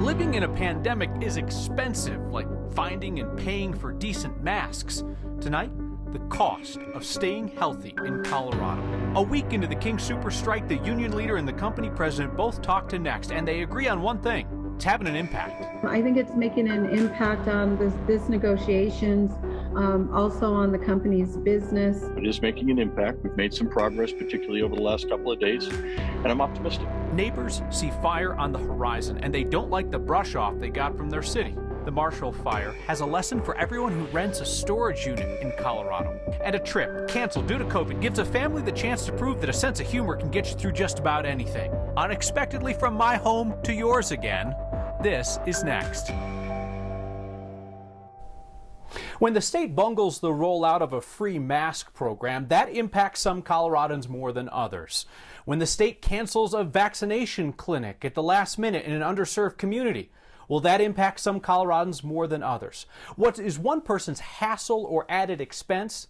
Living in a pandemic is expensive, like finding and paying for decent masks. Tonight, the cost of staying healthy in Colorado. A week into the King Soopers strike, the union leader and the company president both talk to Next, and they agree on one thing: it's having an impact. I think it's making an impact on this negotiations, also on the company's business. It is making an impact. We've made some progress, particularly over the last couple of days, and I'm optimistic. Neighbors see fire on the horizon, and they don't like the brush off they got from their city. The Marshall Fire has a lesson for everyone who rents a storage unit in Colorado. And a trip canceled due to COVID gives a family the chance to prove that a sense of humor can get you through just about anything. Unexpectedly from my home to yours again, this is Next. When the state bungles the rollout of a free mask program, that impacts some Coloradans more than others. When the state cancels a vaccination clinic at the last minute in an underserved community, will that impact some Coloradans more than others? What is one person's hassle or added expense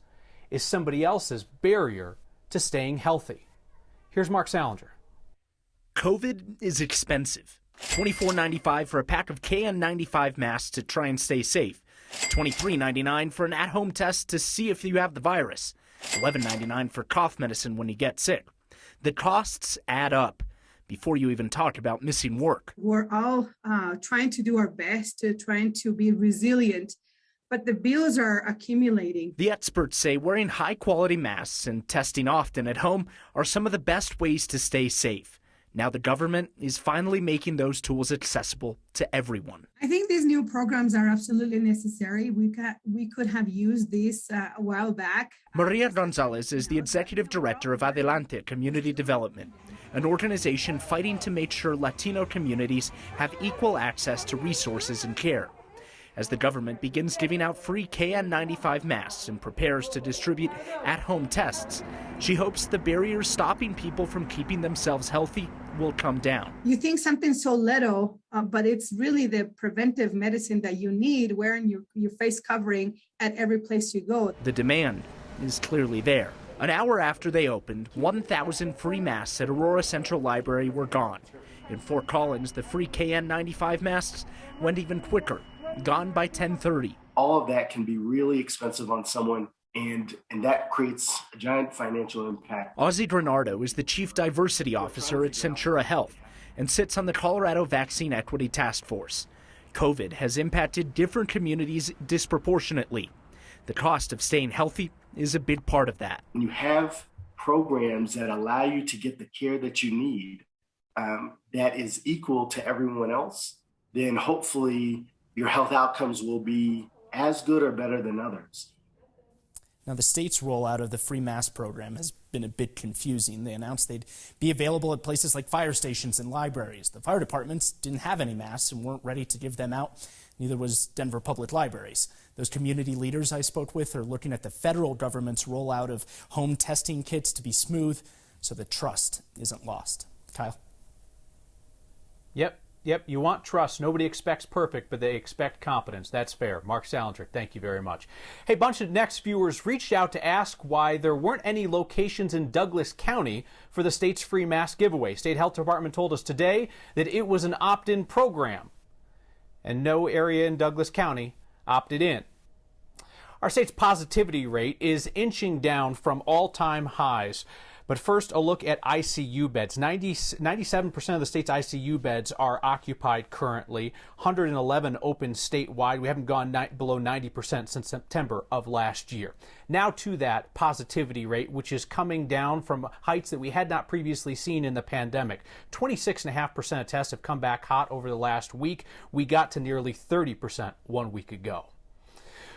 is somebody else's barrier to staying healthy. Here's Mark Salinger. COVID is expensive. $24.95 for a pack of KN95 masks to try and stay safe. $23.99 for an at-home test to see if you have the virus. $11.99 for cough medicine when you get sick. The costs add up before you even talk about missing work. We're all trying to do our best, trying to be resilient, but the bills are accumulating. The experts say wearing high-quality masks and testing often at home are some of the best ways to stay safe. Now the government is finally making those tools accessible to everyone. I think these new programs are absolutely necessary. We could have used this a while back. Maria Gonzalez is the executive director of Adelante Community Development, an organization fighting to make sure Latino communities have equal access to resources and care. As the government begins giving out free KN95 masks and prepares to distribute at-home tests, she hopes the barriers stopping people from keeping themselves healthy will come down. You think something so little, but it's really the preventive medicine that you need, wearing your face covering at every place you go. The demand is clearly there. An hour after they opened, 1,000 free masks at Aurora Central Library were gone. In Fort Collins, the free KN95 masks went even quicker, gone by 10:30. All of that can be really expensive on someone, and that creates a giant financial impact. Ozzie Granardo is the Chief Diversity Officer at Centura Health and sits on the Colorado Vaccine Equity Task Force. COVID has impacted different communities disproportionately. The cost of staying healthy is a big part of that. When you have programs that allow you to get the care that you need that is equal to everyone else, then hopefully your health outcomes will be as good or better than others. Now, the state's rollout of the free mask program has been a bit confusing. They announced they'd be available at places like fire stations and libraries. The fire departments didn't have any masks and weren't ready to give them out. Neither was Denver Public Libraries. Those community leaders I spoke with are looking at the federal government's rollout of home testing kits to be smooth so the trust isn't lost. Kyle? Yep, you want trust. Nobody expects perfect, but they expect competence. That's fair. Mark Salinger, thank you very much. Hey, a bunch of Next viewers reached out to ask why there weren't any locations in Douglas County for the state's free mask giveaway. State Health Department told us today that it was an opt-in program, and no area in Douglas County opted in. Our state's positivity rate is inching down from all-time highs. But first, a look at ICU beds. 97% of the state's ICU beds are occupied currently, 111 open statewide. We haven't gone below 90% since September of last year. Now to that positivity rate, which is coming down from heights that we had not previously seen in the pandemic. 26.5% of tests have come back hot over the last week. We got to nearly 30% 1 week ago.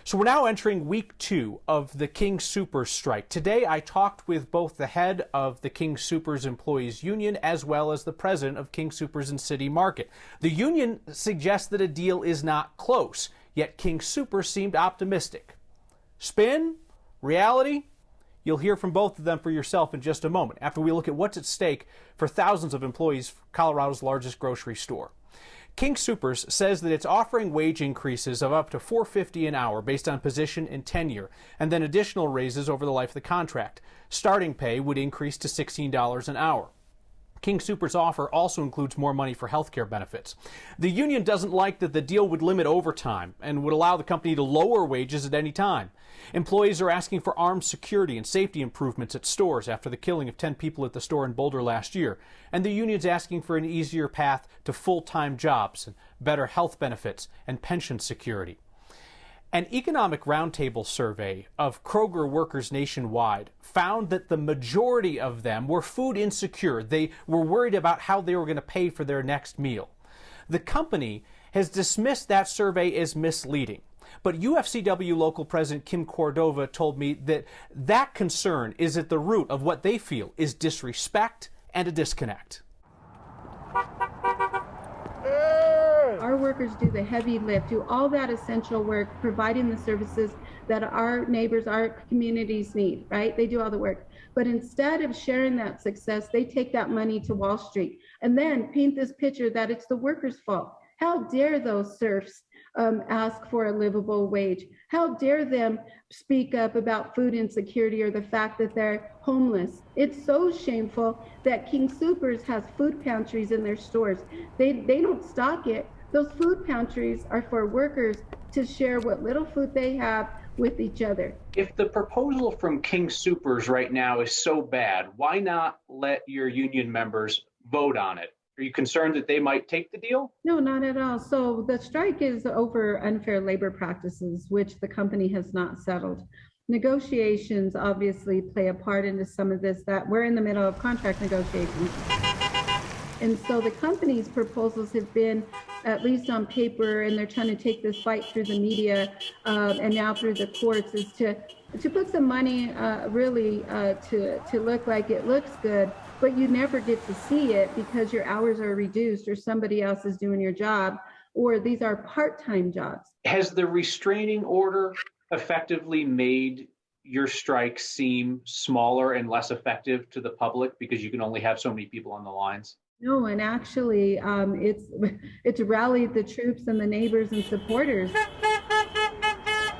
So we're now entering week 2 of the King Soopers strike. Today I talked with both the head of the King Soopers Employees Union as well as the president of King Soopers and City Market. The union suggests that a deal is not close, yet King Soopers seemed optimistic. Spin? Reality? You'll hear from both of them for yourself in just a moment after we look at what's at stake for thousands of employees of Colorado's largest grocery store. King Soopers says that it's offering wage increases of up to $4.50 an hour based on position and tenure, and then additional raises over the life of the contract. Starting pay would increase to $16 an hour. King Soopers' offer also includes more money for health care benefits. The union doesn't like that the deal would limit overtime and would allow the company to lower wages at any time. Employees are asking for armed security and safety improvements at stores after the killing of 10 people at the store in Boulder last year. And the union's asking for an easier path to full-time jobs and better health benefits and pension security. An economic roundtable survey of Kroger workers nationwide found that the majority of them were food insecure. They were worried about how they were going to pay for their next meal. The company has dismissed that survey as misleading. But UFCW local president Kim Cordova told me that that concern is at the root of what they feel is disrespect and a disconnect. Our workers do the heavy lift, do all that essential work, providing the services that our neighbors, our communities need, right? They do all the work. But instead of sharing that success, they take that money to Wall Street and then paint this picture that it's the workers' fault. How dare those serfs ask for a livable wage? How dare them speak up about food insecurity or the fact that they're homeless? It's so shameful that King Soopers has food pantries in their stores. They don't stock it. Those food pantries are for workers to share what little food they have with each other. If the proposal from King Soopers right now is so bad, why not let your union members vote on it? Are you concerned that they might take the deal? No, not at all. So the strike is over unfair labor practices, which the company has not settled. Negotiations obviously play a part into some of this, that we're in the middle of contract negotiations. And so the company's proposals have been, at least on paper, and they're trying to take this fight through the media and now through the courts, is to put some money to look like it looks good, but you never get to see it because your hours are reduced or somebody else is doing your job, or these are part-time jobs. Has the restraining order effectively made your strike seem smaller and less effective to the public because you can only have so many people on the lines? No, and actually, it's rallied the troops and the neighbors and supporters.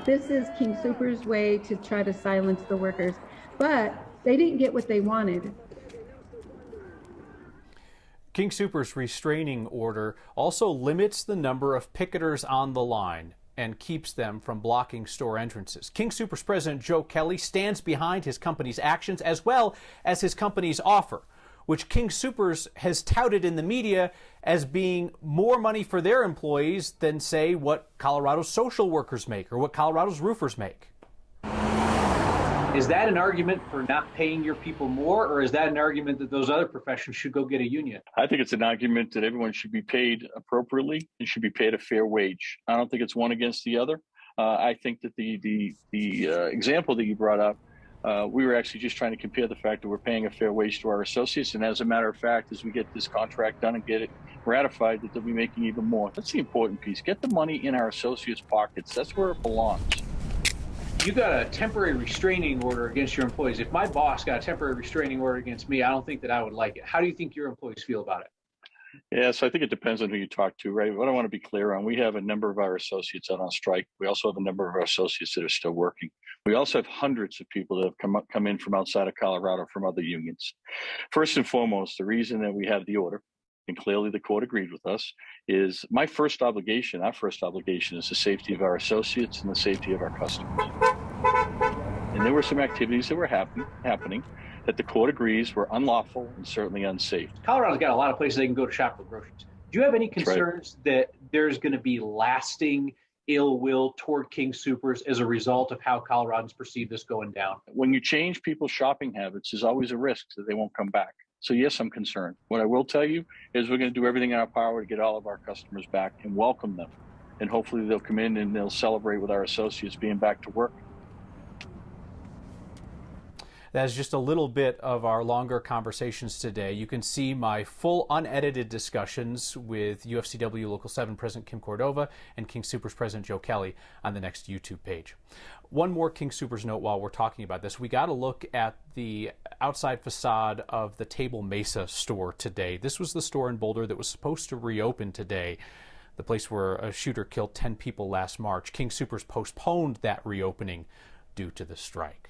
This is King Soopers' way to try to silence the workers, but they didn't get what they wanted. King Soopers' restraining order also limits the number of picketers on the line and keeps them from blocking store entrances. King Soopers President Joe Kelly stands behind his company's actions as well as his company's offer, which King Soopers has touted in the media as being more money for their employees than, say, what Colorado's social workers make or what Colorado's roofers make. Is that an argument for not paying your people more, or is that an argument that those other professions should go get a union? I think it's an argument that everyone should be paid appropriately and should be paid a fair wage. I don't think it's one against the other. I think that the example that you brought up, we were actually just trying to compare the fact that we're paying a fair wage to our associates. And as a matter of fact, as we get this contract done and get it ratified, that they'll be making even more. That's the important piece. Get the money in our associates' pockets. That's where it belongs. You got a temporary restraining order against your employees. If my boss got a temporary restraining order against me, I don't think that I would like it. How do you think your employees feel about it? Yeah, so I think it depends on who you talk to, right? What I want to be clear on, we have a number of our associates out on strike. We also have a number of our associates that are still working. We also have hundreds of people that have come in from outside of Colorado from other unions. First and foremost, the reason that we have the order, and clearly the court agreed with us, is our first obligation is the safety of our associates and the safety of our customers. And there were some activities that were happening that the court agrees were unlawful and certainly unsafe. Colorado's got a lot of places they can go to shop for groceries. Do you have any concerns that there's going to be lasting ill will toward King Soopers as a result of how Coloradans perceive this going down? When you change people's shopping habits, there's always a risk that they won't come back. So yes, I'm concerned. What I will tell you is we're going to do everything in our power to get all of our customers back and welcome them. And hopefully they'll come in and they'll celebrate with our associates being back to work. That's just a little bit of our longer conversations today. You can see my full unedited discussions with UFCW Local 7 President Kim Cordova and King Soopers President Joe Kelly on the next YouTube page. One more King Soopers note while we're talking about this. We got to look at the outside facade of the Table Mesa store today. This was the store in Boulder that was supposed to reopen today, the place where a shooter killed 10 people last March. King Soopers postponed that reopening due to the strike.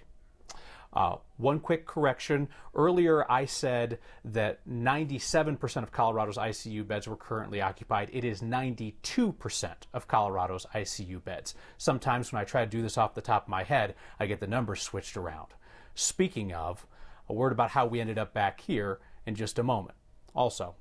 One quick correction. Earlier, I said that 97% of Colorado's ICU beds were currently occupied. It is 92% of Colorado's ICU beds. Sometimes when I try to do this off the top of my head, I get the numbers switched around. Speaking of, a word about how we ended up back here in just a moment. Also,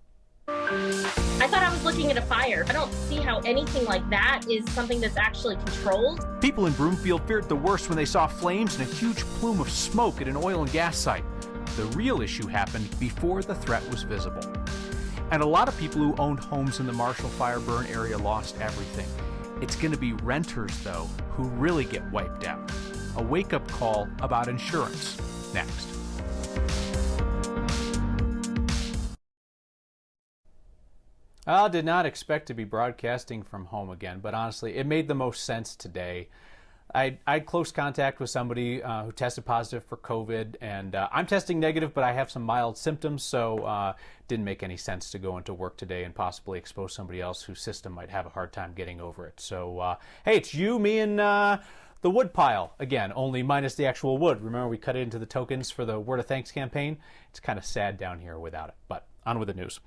I thought I was looking at a fire. I don't see how anything like that is something that's actually controlled. people in Broomfield feared the worst when they saw flames and a huge plume of smoke at an oil and gas site. The real issue happened before the threat was visible. And a lot of people who owned homes in the Marshall fire burn area lost everything. It's going to be renters, though, who really get wiped out. A wake-up call about insurance. Next. I did not expect to be broadcasting from home again, but honestly, it made the most sense today. I had close contact with somebody who tested positive for COVID, and I'm testing negative, but I have some mild symptoms, so didn't make any sense to go into work today and possibly expose somebody else whose system might have a hard time getting over it. So, hey, it's you, me, and the wood pile again, only minus the actual wood. Remember, we cut it into the tokens for the Word of Thanks campaign? It's kind of sad down here without it, but on with the news.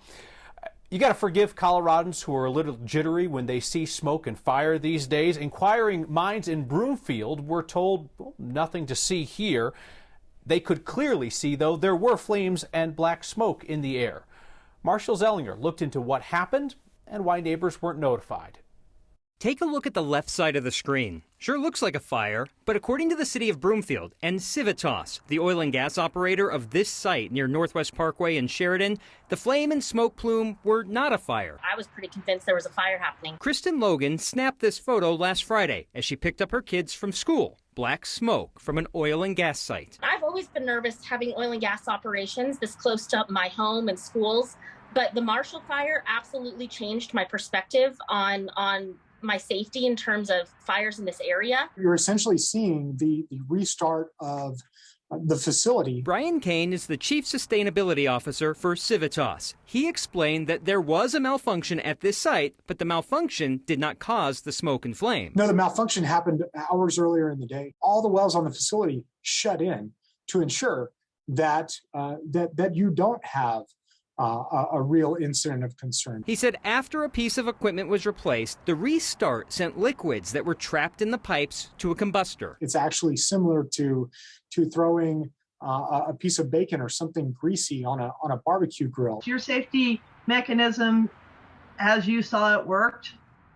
You got to forgive Coloradans who are a little jittery when they see smoke and fire these days. Inquiring minds in Broomfield were told, well, nothing to see here. They could clearly see, though, there were flames and black smoke in the air. Marshall Zellinger looked into what happened and why neighbors weren't notified. Take a look at the left side of the screen. Sure looks like a fire, but according to the city of Broomfield and Civitas, the oil and gas operator of this site near Northwest Parkway in Sheridan, the flame and smoke plume were not a fire. I was pretty convinced there was a fire happening. Kristen Logan snapped this photo last Friday as she picked up her kids from school. Black smoke from an oil and gas site. I've always been nervous having oil and gas operations this close to my home and schools, but the Marshall fire absolutely changed my perspective on my safety in terms of fires in this area. You're essentially seeing the restart of the facility. Brian Kane is the Chief Sustainability Officer for Civitas. He explained that there was a malfunction at this site, but the malfunction did not cause the smoke and flame. No, the malfunction happened hours earlier in the day. All the wells on the facility shut in to ensure that that you don't have a real incident of concern. He said after a piece of equipment was replaced, the restart sent liquids that were trapped in the pipes to a combustor. It's actually similar to throwing a piece of bacon or something greasy on a barbecue grill. Your safety mechanism, as you saw it, worked,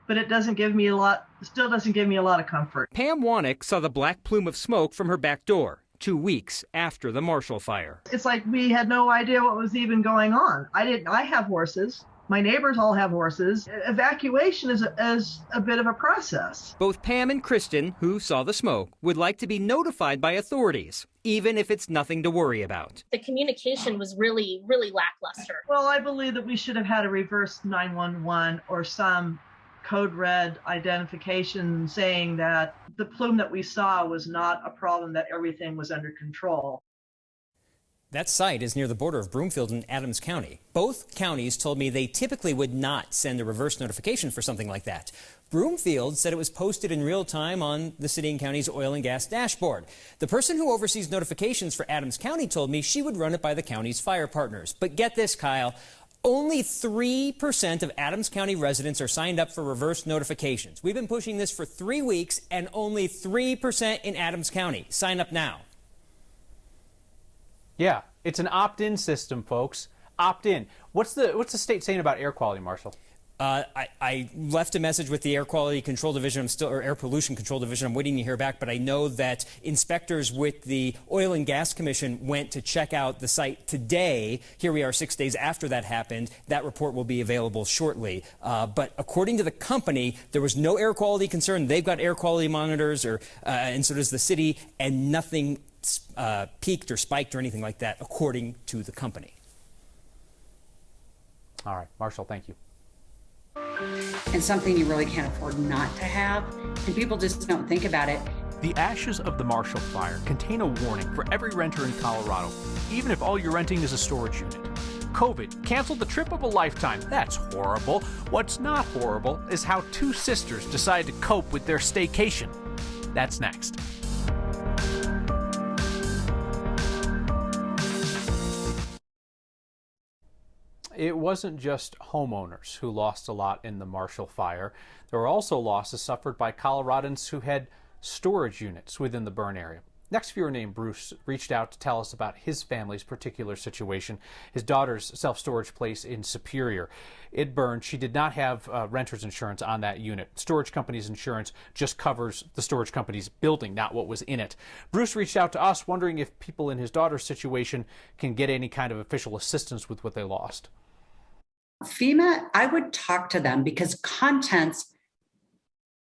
but it doesn't give me a lot. Still doesn't give me a lot of comfort. Pam Wanick saw the black plume of smoke from her back door 2 weeks after the Marshall fire. It's like we had no idea what was even going on. I have horses. My neighbors all have horses. Evacuation is a bit of a process. Both Pam and Kristen, who saw the smoke, would like to be notified by authorities, even if it's nothing to worry about. The communication was really, really lackluster. Well, I believe that we should have had a reverse 911 or some code red identification saying that the plume that we saw was not a problem, that everything was under control. That site is near the border of Broomfield and Adams County. Both counties told me they typically would not send a reverse notification for something like that. Broomfield said it was posted in real time on the city and county's oil and gas dashboard. The person who oversees notifications for Adams County told me she would run it by the county's fire partners. But get this, Kyle. Only 3% of Adams County residents are signed up for reverse notifications. We've been pushing this for 3 weeks, and only 3% in Adams County. Sign up now. Yeah, it's an opt-in system, folks. Opt-in. What's the state saying about air quality, Marshall? I left a message with the Air Quality Control Division, or Air Pollution Control Division. I'm waiting to hear back, but I know that inspectors with the Oil and Gas Commission went to check out the site today. Here we are 6 days after that happened. That report will be available shortly. But according to the company, there was no air quality concern. They've got air quality monitors, and so does the city, and nothing peaked or spiked or anything like that, according to the company. All right, Marshall, thank you. And something you really can't afford not to have, and people just don't think about it. The ashes of the Marshall Fire contain a warning for every renter in Colorado, even if all you're renting is a storage unit. COVID canceled the trip of a lifetime. That's horrible. What's not horrible is how two sisters decide to cope with their staycation. That's next. It wasn't just homeowners who lost a lot in the Marshall Fire. There were also losses suffered by Coloradans who had storage units within the burn area. Next viewer named Bruce reached out to tell us about his family's particular situation. His daughter's self-storage place in Superior. It burned. She did not have renter's insurance on that unit. Storage company's insurance just covers the storage company's building, not what was in it. Bruce reached out to us wondering if people in his daughter's situation can get any kind of official assistance with what they lost. FEMA, I would talk to them because contents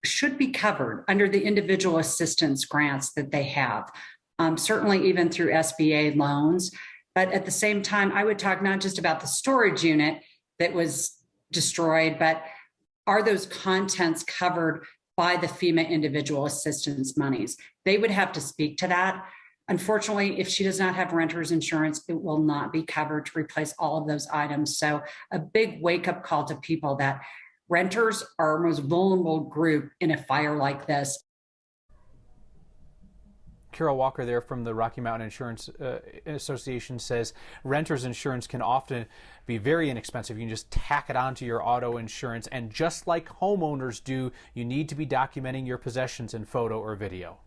should be covered under the individual assistance grants that they have, certainly even through SBA loans. But at the same time, I would talk not just about the storage unit that was destroyed, but are those contents covered by the FEMA individual assistance monies? They would have to speak to that. Unfortunately, if she does not have renter's insurance, it will not be covered to replace all of those items. So a big wake-up call to people that renters are our most vulnerable group in a fire like this. Carol Walker there from the Rocky Mountain Insurance Association says renter's insurance can often be very inexpensive. You can just tack it onto your auto insurance, and just like homeowners do, you need to be documenting your possessions in photo or video.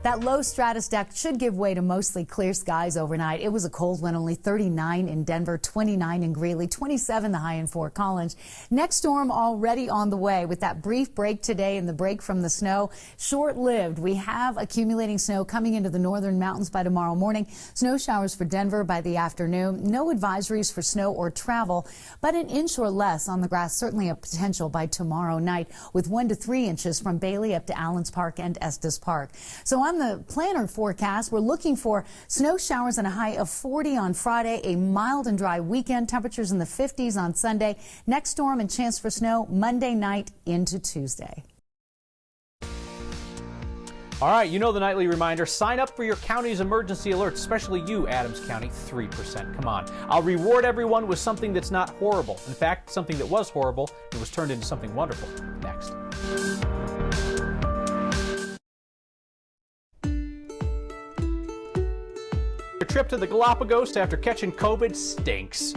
That low stratus deck should give way to mostly clear skies overnight. It was a cold one, only 39 in Denver, 29 in Greeley, 27 the high in Fort Collins. Next storm already on the way. With that brief break today and the break from the snow, short-lived. We have accumulating snow coming into the northern mountains by tomorrow morning. Snow showers for Denver by the afternoon. No advisories for snow or travel, but an inch or less on the grass, certainly a potential by tomorrow night, with 1 to 3 inches from Bailey up to Allens Park and Estes Park. So on the planner forecast, we're looking for snow showers and a high of 40 on Friday, a mild and dry weekend, temperatures in the 50s on Sunday. Next storm and chance for snow Monday night into Tuesday. All right, you know the nightly reminder. Sign up for your county's emergency alerts, especially you, Adams County, 3%. Come on. I'll reward everyone with something that's not horrible. In fact, something that was horrible and was turned into something wonderful. Next. Your trip to the Galapagos after catching COVID stinks.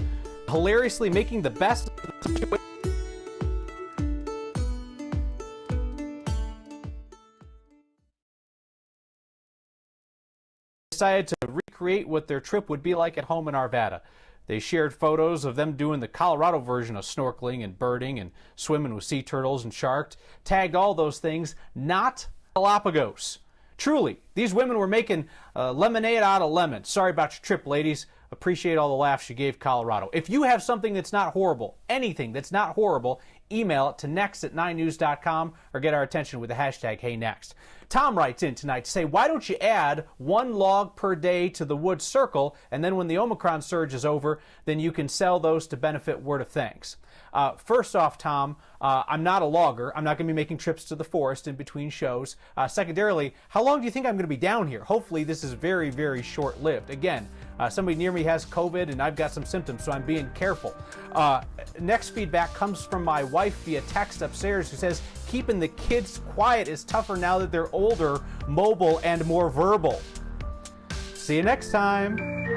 Hilariously making the best of the situation. Decided to recreate what their trip would be like at home in Arvada. They shared photos of them doing the Colorado version of snorkeling and birding and swimming with sea turtles and sharks. Tagged all those things, not Galapagos. Truly, these women were making lemonade out of lemons. Sorry about your trip, ladies. Appreciate all the laughs you gave Colorado. If you have something that's not horrible, anything that's not horrible, email it to next@9news.com or get our attention with the hashtag HeyNext. Tom writes in tonight to say, why don't you add 1 log per day to the wood circle, and then when the Omicron surge is over, then you can sell those to benefit Word of Thanks. First off, Tom, I'm not a logger. I'm not going to be making trips to the forest in between shows. Secondarily, how long do you think I'm going to be down here? Hopefully this is very, very short-lived. Again, somebody near me has COVID and I've got some symptoms, so I'm being careful. Next feedback comes from my wife via text upstairs, who says, keeping the kids quiet is tougher now that they're older, mobile, and more verbal. See you next time.